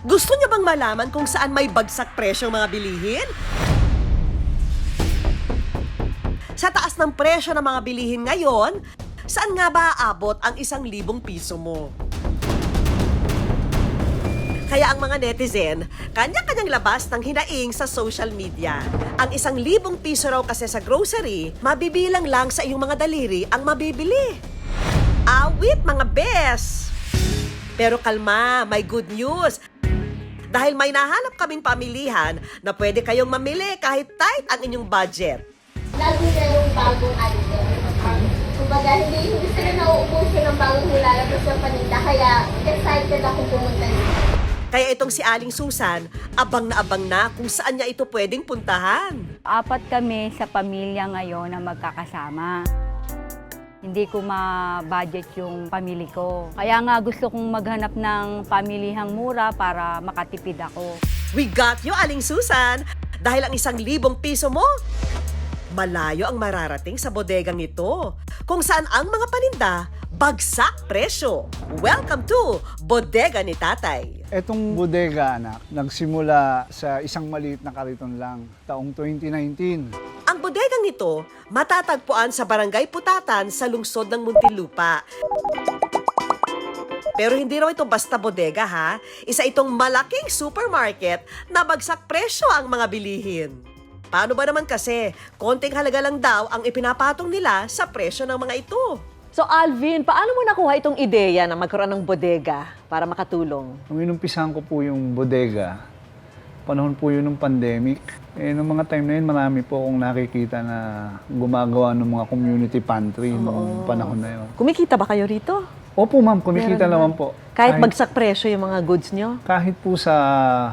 Gusto niyo bang malaman kung saan may bagsak presyong mga bilihin? Sa taas ng presyo ng mga bilihin ngayon, saan nga ba aabot ang 1,000 piso mo? Kaya ang mga netizen, kanya-kanyang labas ng hinaing sa social media. Ang 1,000 piso raw kasi sa grocery, mabibilang lang sa iyong mga daliri ang mabibili. Awit mga bes! Pero kalma, may good news. Dahil may nahanap kaming pamilihan na pwede kayong mamili kahit tight ang inyong budget. Lalo na yung bagong item. Kumbaga, hindi sila nauubusin ng bagong nilalabas ng paninda. Kaya excited ako pumunta dito. Kaya itong si Aling Susan, abang na kung saan niya ito pwedeng puntahan. 4 kami sa pamilya ngayon na magkakasama. Hindi ko ma-budget yung pamili ko. Kaya nga gusto kong maghanap ng pamilihang mura para makatipid ako. We got you, Aling Susan! Dahil ang 1,000 piso mo, malayo ang mararating sa bodegang ito. Kung saan ang mga paninda, bagsak presyo. Welcome to Bodega ni Tatay. Etong bodega, anak, nagsimula sa isang maliit na kariton lang, taong 2019. Ang bodegang ito, matatagpuan sa Barangay Putatan sa lungsod ng Muntinlupa. Pero hindi raw ito basta bodega ha. Isa itong malaking supermarket na bagsak presyo ang mga bilihin. Paano ba naman kasi, konting halaga lang daw ang ipinapatong nila sa presyo ng mga ito. So Alvin, paano mo nakuha itong ideya na magkaroon ng bodega para makatulong? Nung inumpisahan ko po yung bodega, panahon po yun ng pandemic. Nung mga time na yun, marami po akong nakikita na gumagawa ng mga community pantry nung panahon na yun. Kumikita ba kayo rito? Opo ma'am, kumikita Meron naman ba? po. Kahit bagsak presyo yung mga goods nyo? Kahit po sa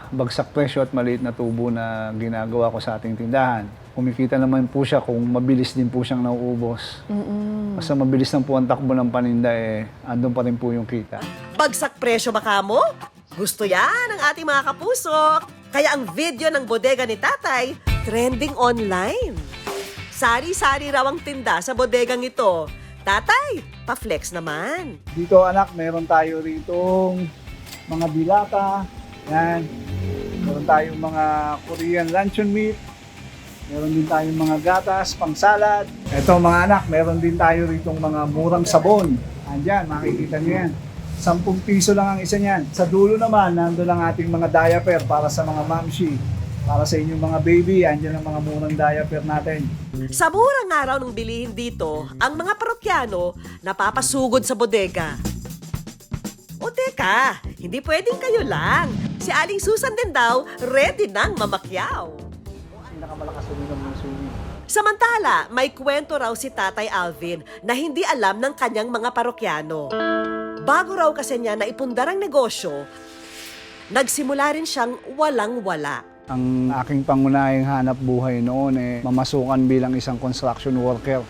bagsak presyo at maliit na tubo na ginagawa ko sa ating tindahan, kumikita naman po siya kung mabilis din po siyang nauubos. Basta mabilis lang po ang takbo ng paninda, andun pa rin po yung kita. Bagsak presyo ba kamo? Gusto yan ng ating mga kapuso. Kaya ang video ng bodega ni Tatay, trending online. Sari-sari raw ang tinda sa bodegang ito. Tatay, pa-flex naman. Dito anak, meron tayo ritong mga dilata. Yan. Meron tayong mga Korean luncheon meat. Meron din tayong mga gatas, pang salad. Ito mga anak, meron din tayo ritong mga murang sabon. Andyan, makikita niyo yan. 10 piso lang ang isa niyan. Sa dulo naman, nandun ang ating mga diaper para sa mga mamshi. Para sa inyong mga baby, andyan ang mga murang diaper natin. Sa murang araw ng bilihin dito, ang mga parokyano napapasugod sa bodega. O teka, hindi pwedeng kayo lang. Si Aling Susan din daw, ready nang mamakyaw. Pinakamalakas uminom ng swimming. Samantala, may kwento raw si Tatay Alvin na hindi alam ng kanyang mga parokyano. Bago raw kasi niya naipundar ang negosyo, nagsimula rin siyang walang-wala. Ang aking pangunahing hanap buhay noon mamasukan bilang isang construction worker.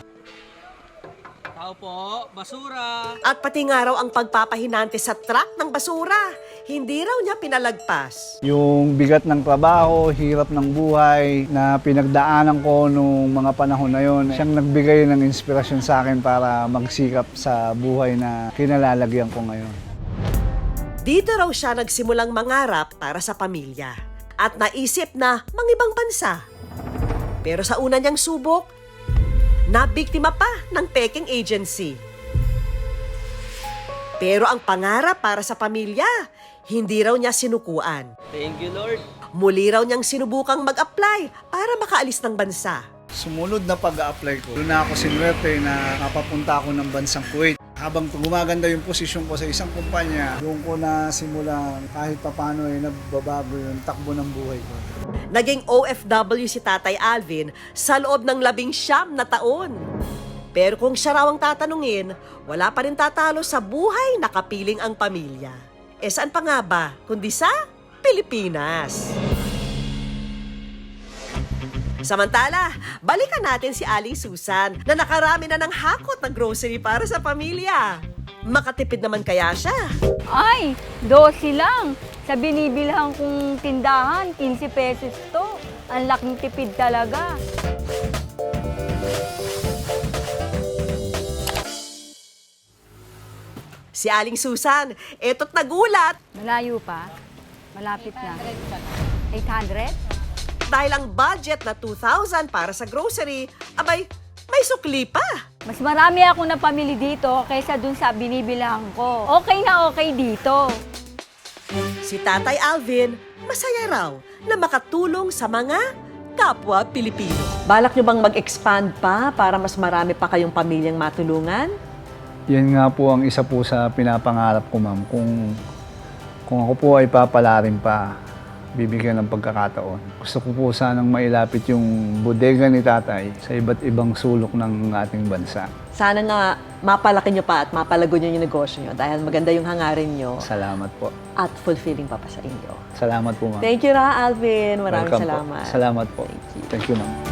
Tao po, basura. At pati nga raw ang pagpapahinante sa truck ng basura, hindi raw niya pinalagpas. Yung bigat ng trabaho, hirap ng buhay na pinagdaanan ko nung mga panahon na yon, siyang nagbigay ng inspirasyon sa akin para magsikap sa buhay na kinalalagyan ko ngayon. Dito raw siya nagsimulang mangarap para sa pamilya at naisip na mangibang bansa. Pero sa una niyang subok, nabiktima pa ng peking agency. Pero ang pangarap para sa pamilya, hindi raw niya sinukuan. Thank you, Lord. Muli raw niyang sinubukang mag-apply para makaalis ng bansa. Sumunod na pag-a-apply ko, doon na ako sinuwerte na napapunta ako ng bansang Kuwait. Habang gumaganda yung posisyon ko sa isang kumpanya, doon ko na simulan kahit papano nagbabago yung takbo ng buhay ko. Naging OFW si Tatay Alvin sa loob ng 19 na taon. Pero kung siya raw ang tatanungin, wala pa rin tatalo sa buhay na kapiling ang pamilya. Saan pa nga ba, kundi sa Pilipinas? Samantala, balikan natin si Aling Susan na nakarami na ng hakot ng grocery para sa pamilya. Makatipid naman kaya siya? Ay, 12 lang. Sa binibilhan kong tindahan, 15 pesos to. Ang laking tipid talaga. Si Aling Susan, eto't nagulat. Malayo pa. Malapit na. 800? Dahil ang budget na 2,000 para sa grocery, abay, may sukli pa. Mas marami ako na pamili dito kaysa dun sa binibilang ko. Okay na okay dito. Si Tatay Alvin, masaya raw na makatulong sa mga kapwa Pilipino. Balak nyo bang mag-expand pa para mas marami pa kayong pamilyang matulungan? Yan nga po ang isa po sa pinapangarap ko, ma'am. Kung ako po ay papalarin pa, bibigyan ng pagkakataon. Gusto ko po sanang mailapit yung bodega ni Tatay sa iba't ibang sulok ng ating bansa. Sana nga mapalaki nyo pa at mapalago nyo yung negosyo nyo dahil maganda yung hangarin nyo Salamat po. at fulfilling pa sa inyo. Salamat po, ma'am. Thank you, Ra Alvin. Maraming Welcome salamat. Po. Salamat po. Thank you. Thank you, ma'am.